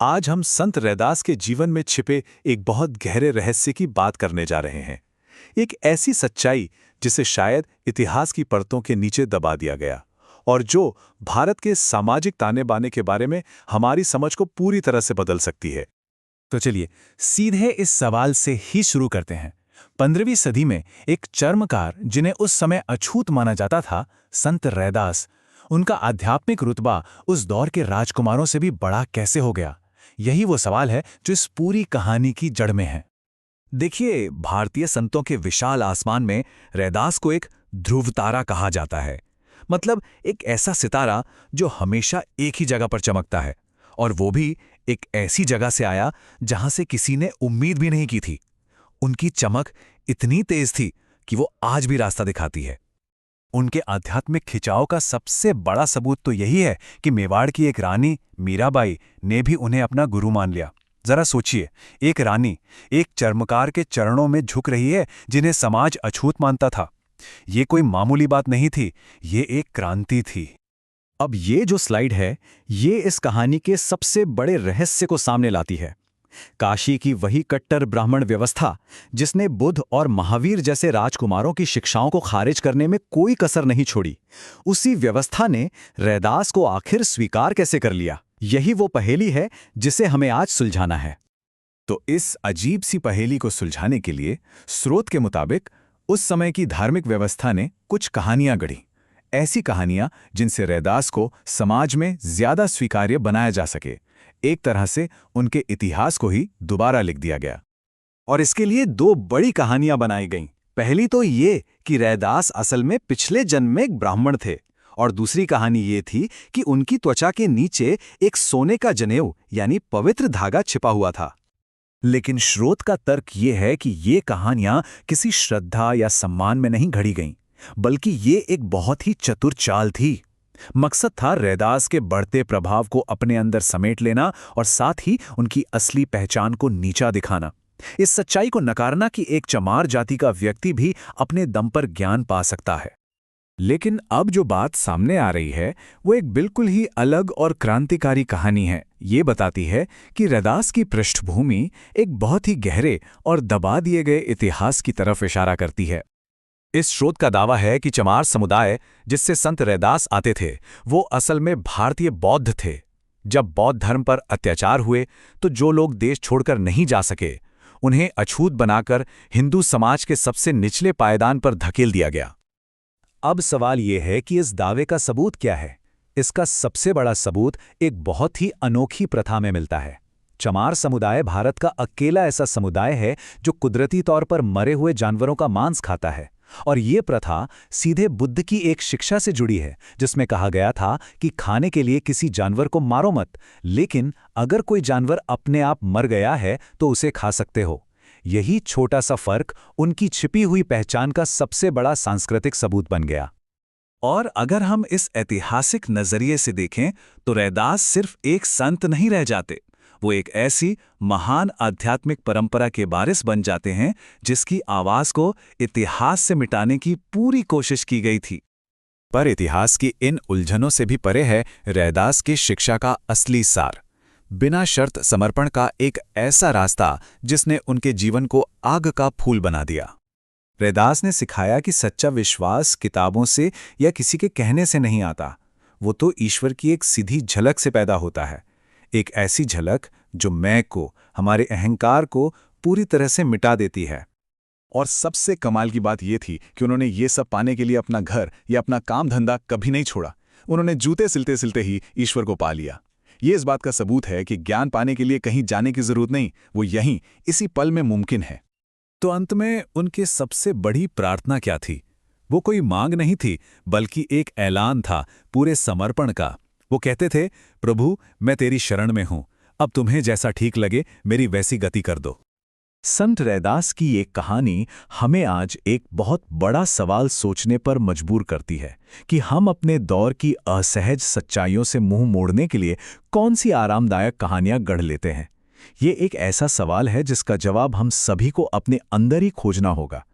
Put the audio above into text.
आज हम संत रैदास के जीवन में छिपे एक बहुत गहरे रहस्य की बात करने जा रहे हैं। एक ऐसी सच्चाई जिसे शायद इतिहास की परतों के नीचे दबा दिया गया और जो भारत के सामाजिक ताने बाने के बारे में हमारी समझ को पूरी तरह से बदल सकती है। तो चलिए सीधे इस सवाल से ही शुरू करते हैं। 15वीं सदी में एक चर्मकार जिन्हें उस समय अछूत माना जाता था, संत रैदास, उनका आध्यात्मिक रुतबा उस दौर के राजकुमारों से भी बड़ा कैसे हो गया? यही वो सवाल है जो इस पूरी कहानी की जड़ में है। देखिए, भारतीय संतों के विशाल आसमान में रैदास को एक ध्रुव तारा कहा जाता है। मतलब एक ऐसा सितारा जो हमेशा एक ही जगह पर चमकता है, और वो भी एक ऐसी जगह से आया जहां से किसी ने उम्मीद भी नहीं की थी। उनकी चमक इतनी तेज थी कि वो आज भी रास्ता दिखाती है। उनके आध्यात्मिक खिंचाव का सबसे बड़ा सबूत तो यही है कि मेवाड़ की एक रानी मीराबाई ने भी उन्हें अपना गुरु मान लिया। जरा सोचिए, एक रानी एक चर्मकार के चरणों में झुक रही है जिन्हें समाज अछूत मानता था। ये कोई मामूली बात नहीं थी, ये एक क्रांति थी। अब ये जो स्लाइड है, ये इस कहानी के सबसे बड़े रहस्य को सामने लाती है। काशी की वही कट्टर ब्राह्मण व्यवस्था जिसने बुद्ध और महावीर जैसे राजकुमारों की शिक्षाओं को खारिज करने में कोई कसर नहीं छोड़ी, उसी व्यवस्था ने रैदास को आखिर स्वीकार कैसे कर लिया? यही वो पहेली है जिसे हमें आज सुलझाना है। तो इस अजीब सी पहेली को सुलझाने के लिए स्रोत के मुताबिक उस समय की धार्मिक व्यवस्था ने कुछ कहानियां गढ़ी। ऐसी कहानियां जिनसे रैदास को समाज में ज्यादा स्वीकार्य बनाया जा सके। एक तरह से उनके इतिहास को ही दोबारा लिख दिया गया। और इसके लिए दो बड़ी कहानियां बनाई गईं। पहली तो ये कि रैदास असल में पिछले जन्म में एक ब्राह्मण थे, और दूसरी कहानी ये थी कि उनकी त्वचा के नीचे एक सोने का जनेऊ यानी पवित्र धागा छिपा हुआ था। लेकिन स्रोत का तर्क ये है कि ये कहानियां किसी श्रद्धा या सम्मान में नहीं घड़ी गईं, बल्कि ये एक बहुत ही चतुर चाल थी। मकसद था रैदास के बढ़ते प्रभाव को अपने अंदर समेट लेना और साथ ही उनकी असली पहचान को नीचा दिखाना। इस सच्चाई को नकारना कि एक चमार जाति का व्यक्ति भी अपने दम पर ज्ञान पा सकता है। लेकिन अब जो बात सामने आ रही है वो एक बिल्कुल ही अलग और क्रांतिकारी कहानी है। ये बताती है कि रैदास की पृष्ठभूमि एक बहुत ही गहरे और दबा दिए गए इतिहास की तरफ इशारा करती है। इस स्रोत का दावा है कि चमार समुदाय जिससे संत रैदास आते थे, वो असल में भारतीय बौद्ध थे। जब बौद्ध धर्म पर अत्याचार हुए तो जो लोग देश छोड़कर नहीं जा सके, उन्हें अछूत बनाकर हिंदू समाज के सबसे निचले पायदान पर धकेल दिया गया। अब सवाल यह है कि इस दावे का सबूत क्या है? इसका सबसे बड़ा सबूत एक बहुत ही अनोखी प्रथा में मिलता है। चमार समुदाय भारत का अकेला ऐसा समुदाय है जो कुदरती तौर पर मरे हुए जानवरों का मांस खाता है। और ये प्रथा सीधे बुद्ध की एक शिक्षा से जुड़ी है, जिसमें कहा गया था कि खाने के लिए किसी जानवर को मारो मत, लेकिन अगर कोई जानवर अपने आप मर गया है तो उसे खा सकते हो। यही छोटा सा फर्क उनकी छिपी हुई पहचान का सबसे बड़ा सांस्कृतिक सबूत बन गया। और अगर हम इस ऐतिहासिक नजरिए से देखें तो रैदास सिर्फ एक संत नहीं रह जाते, वो एक ऐसी महान आध्यात्मिक परंपरा के वारिस बन जाते हैं जिसकी आवाज को इतिहास से मिटाने की पूरी कोशिश की गई थी। पर इतिहास की इन उलझनों से भी परे है रैदास की शिक्षा का असली सार, बिना शर्त समर्पण का एक ऐसा रास्ता जिसने उनके जीवन को आग का फूल बना दिया। रैदास ने सिखाया कि सच्चा विश्वास किताबों से या किसी के कहने से नहीं आता, वो तो ईश्वर की एक सीधी झलक से पैदा होता है। एक ऐसी झलक जो मैं को, हमारे अहंकार को पूरी तरह से मिटा देती है। और सबसे कमाल की बात यह थी कि उन्होंने ये सब पाने के लिए अपना घर या अपना काम धंधा कभी नहीं छोड़ा। उन्होंने जूते सिलते सिलते ही ईश्वर को पा लिया। ये इस बात का सबूत है कि ज्ञान पाने के लिए कहीं जाने की जरूरत नहीं, वो यहीं इसी पल में मुमकिन है। तो अंत में उनके सबसे बड़ी प्रार्थना क्या थी? वो कोई मांग नहीं थी, बल्कि एक ऐलान था पूरे समर्पण का। वो कहते थे, प्रभु मैं तेरी शरण में हूं, अब तुम्हें जैसा ठीक लगे मेरी वैसी गति कर दो। संत रैदास की ये कहानी हमें आज एक बहुत बड़ा सवाल सोचने पर मजबूर करती है कि हम अपने दौर की असहज सच्चाइयों से मुंह मोड़ने के लिए कौन सी आरामदायक कहानियां गढ़ लेते हैं। ये एक ऐसा सवाल है जिसका जवाब हम सभी को अपने अंदर ही खोजना होगा।